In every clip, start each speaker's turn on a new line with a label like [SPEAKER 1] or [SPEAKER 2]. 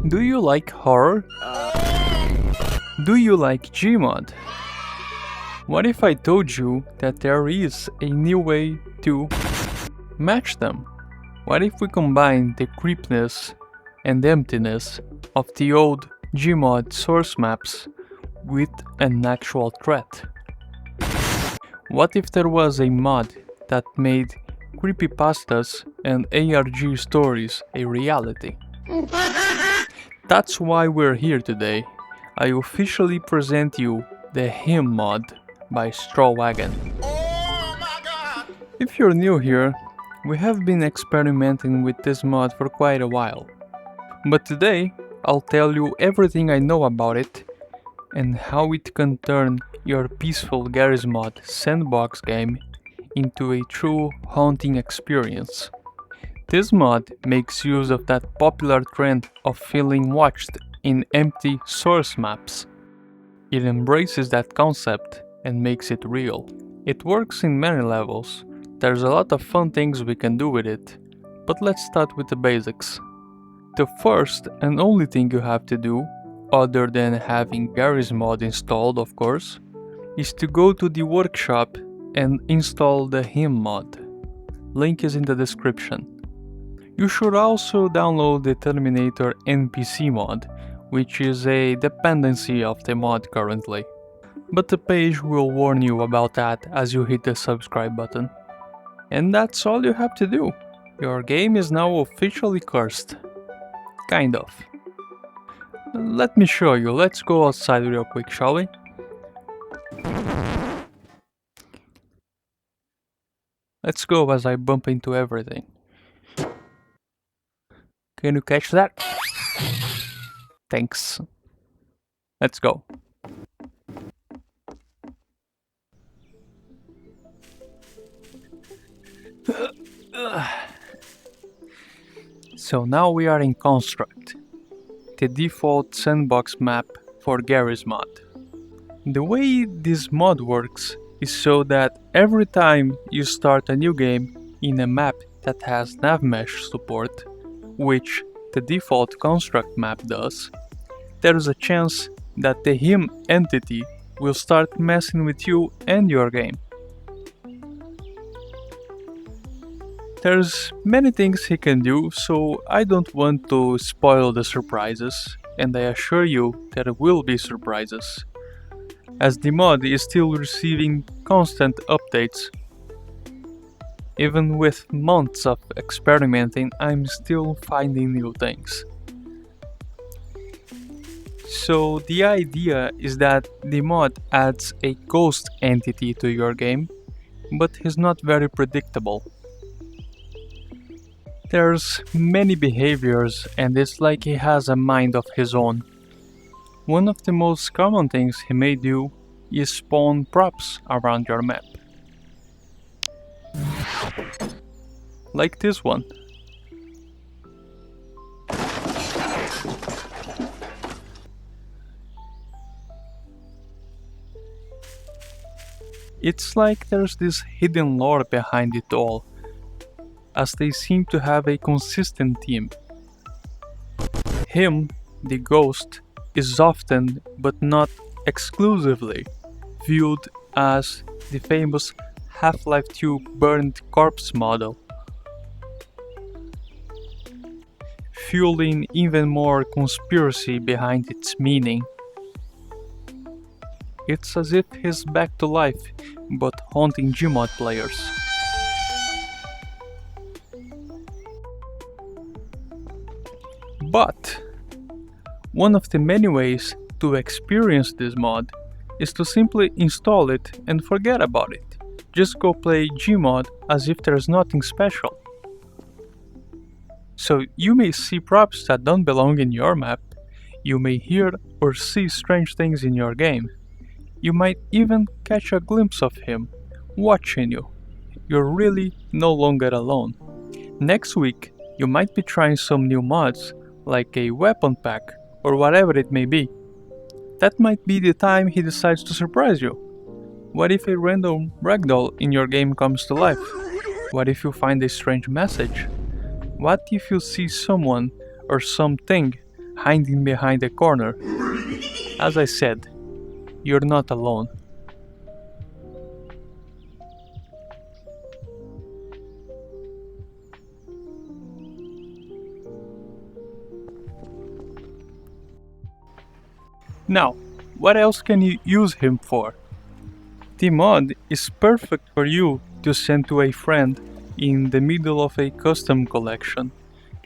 [SPEAKER 1] Do you like horror? Do you like GMOD? What if I told you that there is a new way to match them? What if we combine the creepiness and emptiness of the old GMOD source maps with an actual threat? What if there was a mod that made creepypastas and ARG stories a reality? That's why we're here today. I officially present you the Him mod by Strawwagon. If you're new here, we have been experimenting with this mod for quite a while. But today, I'll tell you everything I know about it and how it can turn your peaceful Garry's Mod sandbox game into a true haunting experience. This mod makes use of that popular trend of feeling watched in empty source maps. It embraces that concept and makes it real. It works in many levels. There's a lot of fun things we can do with it, but let's start with the basics. The first and only thing you have to do, other than having Garry's Mod installed of course, is to go to the workshop and install the Him mod. Link is in the description. You should also download the Terminator NPC mod, which is a dependency of the mod currently. But the page will warn you about that as you hit the subscribe button. And that's all you have to do. Your game is now officially cursed. Kind of. Let me show you, let's go outside real quick, shall we? Let's go as I bump into everything. Can you catch that? Thanks. Let's go. So now we are in Construct, the default sandbox map for Garry's Mod. The way this mod works is so that every time you start a new game in a map that has navmesh support, which the default construct map does, there is a chance that the Him entity will start messing with you and your game. There's many things he can do, so I don't want to spoil the surprises, and I assure you there will be surprises, as the mod is still receiving constant updates. Even with months of experimenting, I'm still finding new things. So the idea is that the mod adds a ghost entity to your game, but he's not very predictable. There's many behaviors and it's like he has a mind of his own. One of the most common things he may do is spawn props around your map. Like this one. It's like there's this hidden lore behind it all, as they seem to have a consistent theme. Him, the ghost, is often, but not exclusively, viewed as the famous Half-Life 2 burned corpse model, fueling even more conspiracy behind its meaning. It's as if he's back to life, but haunting GMOD players. But one of the many ways to experience this mod is to simply install it and forget about it. Just go play GMOD as if there's nothing special. So you may see props that don't belong in your map, you may hear or see strange things in your game. You might even catch a glimpse of him watching you. You're really no longer alone. Next week, you might be trying some new mods, like a weapon pack or whatever it may be. That might be the time he decides to surprise you. What if a random ragdoll in your game comes to life? What if you find a strange message? What if you see someone or something hiding behind a corner. As I said, you're not alone. Now, what else can you use him for? GMOD is perfect for you to send to a friend in the middle of a custom collection.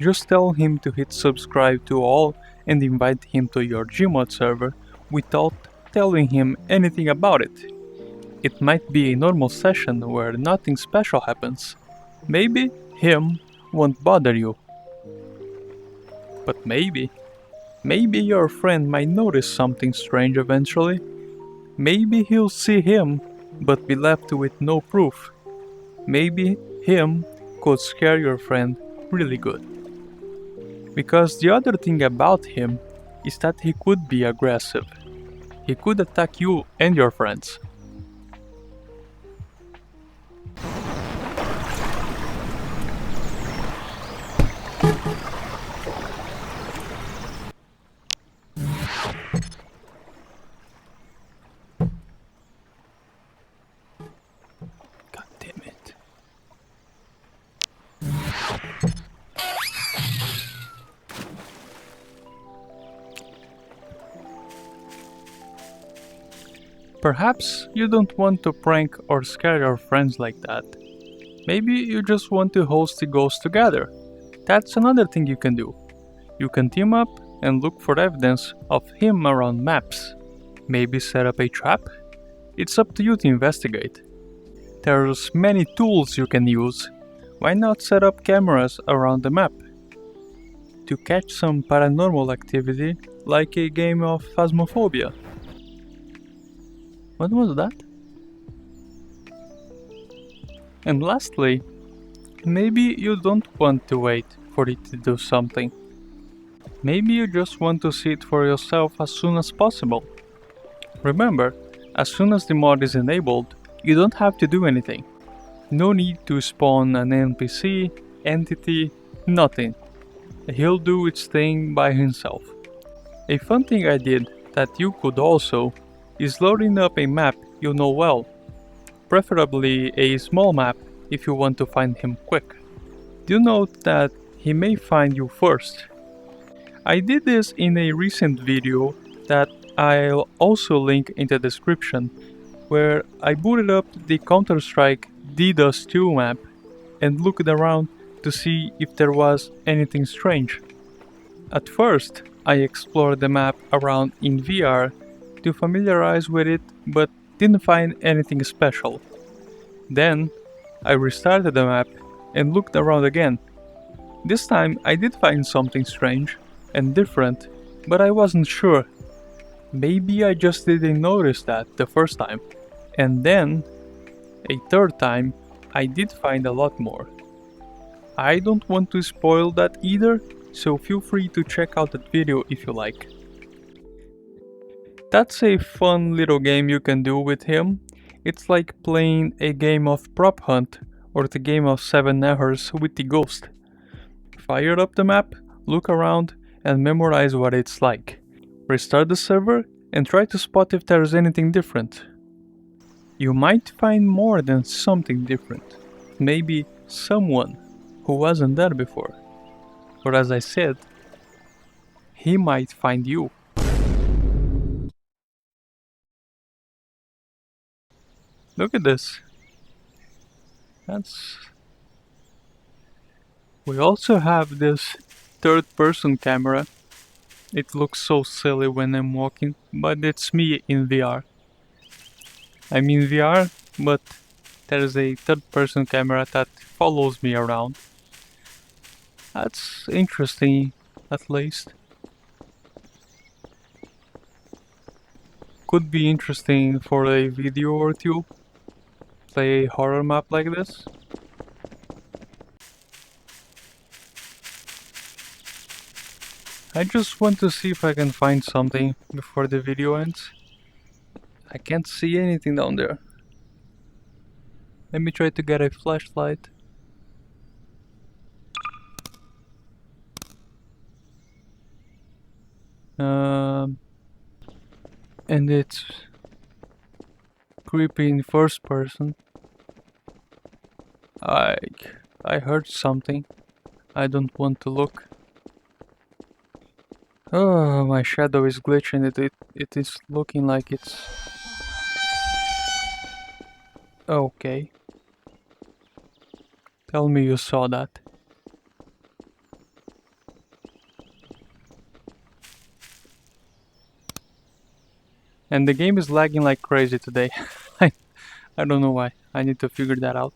[SPEAKER 1] Just tell him to hit subscribe to all and invite him to your GMOD server without telling him anything about it. It might be a normal session where nothing special happens. Maybe him won't bother you. But maybe your friend might notice something strange eventually. Maybe he'll see him, but be left with no proof. Maybe him could scare your friend really good. Because the other thing about him is that he could be aggressive. He could attack you and your friends. God damn it. Perhaps you don't want to prank or scare your friends like that. Maybe you just want to host the ghosts together. That's another thing you can do. You can team up and look for evidence of him around maps. Maybe set up a trap? It's up to you to investigate. There's many tools you can use. Why not set up cameras around the map? To catch some paranormal activity, like a game of Phasmophobia. What was that? And lastly, maybe you don't want to wait for it to do something. Maybe you just want to see it for yourself as soon as possible. Remember, as soon as the mod is enabled, you don't have to do anything. No need to spawn an NPC, entity, nothing. He'll do its thing by himself. A fun thing I did that you could also is loading up a map you know well, preferably a small map if you want to find him quick. Do note that he may find you first. I did this in a recent video that I'll also link in the description, where I booted up the Counter-Strike DDoS 2 map and looked around to see if there was anything strange. At first, I explored the map around in VR to familiarize with it, but didn't find anything special. Then, I restarted the map and looked around again. This time I did find something strange and different, but I wasn't sure. Maybe I just didn't notice that the first time. And then, a third time, I did find a lot more. I don't want to spoil that either, so feel free to check out that video if you like. That's a fun little game you can do with him. It's like playing a game of prop hunt or the game of 7 hours with the ghost. Fire up the map, look around, and memorize what it's like. Restart the server and try to spot if there's anything different. You might find more than something different. Maybe someone who wasn't there before. Or as I said, he might find you. Look at this. We also have this third-person camera. It looks so silly when I'm walking, but it's me in VR. I'm in VR, but there's a third-person camera that follows me around. That's interesting, at least. Could be interesting for a video or two. Play a horror map like this. I just want to see if I can find something before the video ends. I can't see anything down there. Let me try to get a flashlight. Um, and it's creepy in first person. I I heard something. I don't want to look. Oh, my shadow is glitching. It is looking like it's okay. Tell me you saw that. And the game is lagging like crazy today. I, I don't know why. I need to figure that out.